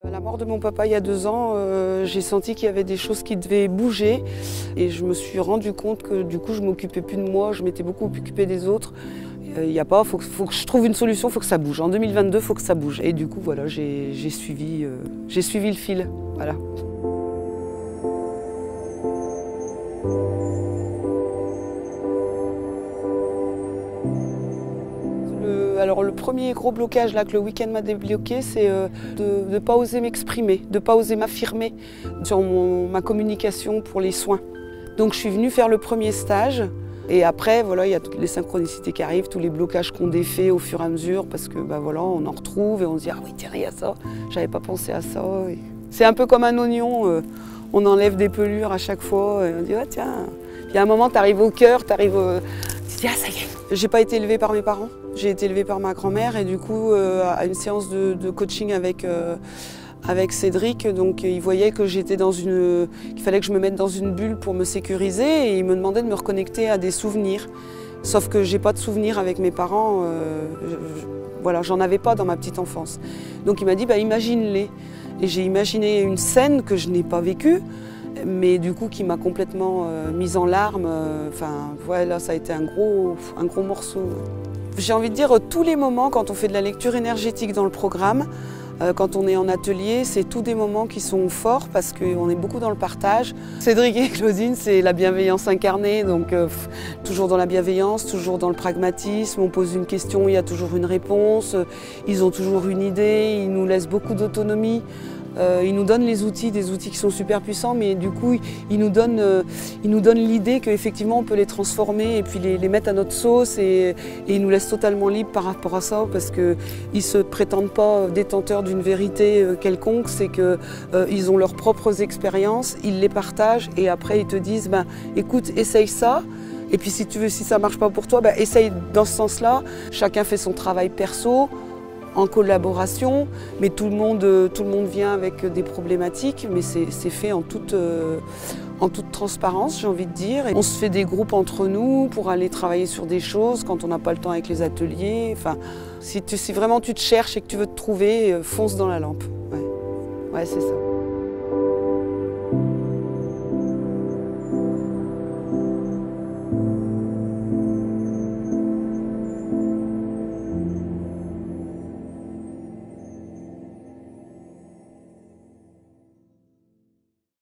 À la mort de mon papa il y a 2 ans, j'ai senti qu'il y avait des choses qui devaient bouger et je me suis rendu compte que du coup je m'occupais plus de moi, je m'étais beaucoup occupée des autres. Faut que je trouve une solution, il faut que ça bouge. En 2022, il faut que ça bouge. Et du coup, voilà, j'ai suivi le fil. Voilà. Alors le premier gros blocage là, que le week-end m'a débloqué, c'est de ne pas oser m'exprimer, de ne pas oser m'affirmer sur ma communication pour les soins. Donc je suis venue faire le premier stage. Et après, voilà, il y a toutes les synchronicités qui arrivent, tous les blocages qu'on défait au fur et à mesure, parce que voilà, on en retrouve et on se dit « Ah oui, tiens, il y a ça, j'avais pas pensé à ça ». C'est un peu comme un oignon, on enlève des pelures à chaque fois, et on dit « Ah tiens ». Puis à un moment, tu arrives au cœur, tu dis « Ah ça y est ». J'ai pas été élevée par mes parents, j'ai été élevée par ma grand-mère et du coup, à une séance de coaching avec Cédric, donc il voyait que qu'il fallait que je me mette dans une bulle pour me sécuriser et il me demandait de me reconnecter à des souvenirs. Sauf que j'ai pas de souvenirs avec mes parents, voilà, j'en avais pas dans ma petite enfance. Donc il m'a dit imagine-les. Et j'ai imaginé une scène que je n'ai pas vécue, mais du coup qui m'a complètement mise en larmes. Enfin, là ça a été un gros morceau. J'ai envie de dire tous les moments quand on fait de la lecture énergétique dans le programme, quand on est en atelier, c'est tous des moments qui sont forts parce qu'on est beaucoup dans le partage. Cédric et Claudine, c'est la bienveillance incarnée, donc toujours dans la bienveillance, toujours dans le pragmatisme. On pose une question, il y a toujours une réponse. Ils ont toujours une idée, ils nous laissent beaucoup d'autonomie. Ils nous donnent les outils, des outils qui sont super puissants, mais du coup, ils nous donnent l'idée qu'effectivement, on peut les transformer et puis les mettre à notre sauce et ils nous laissent totalement libres par rapport à ça parce qu'ils ne se prétendent pas détenteurs d'une vérité quelconque, c'est qu'ils ont leurs propres expériences, ils les partagent et après, ils te disent écoute, essaye ça. Et puis si ça ne marche pas pour toi, essaye dans ce sens-là. Chacun fait son travail perso, en collaboration, mais tout le monde vient avec des problématiques, mais c'est fait en toute transparence, j'ai envie de dire. Et on se fait des groupes entre nous pour aller travailler sur des choses quand on n'a pas le temps avec les ateliers. Enfin, si vraiment tu te cherches et que tu veux te trouver, fonce dans la lampe. Ouais, c'est ça.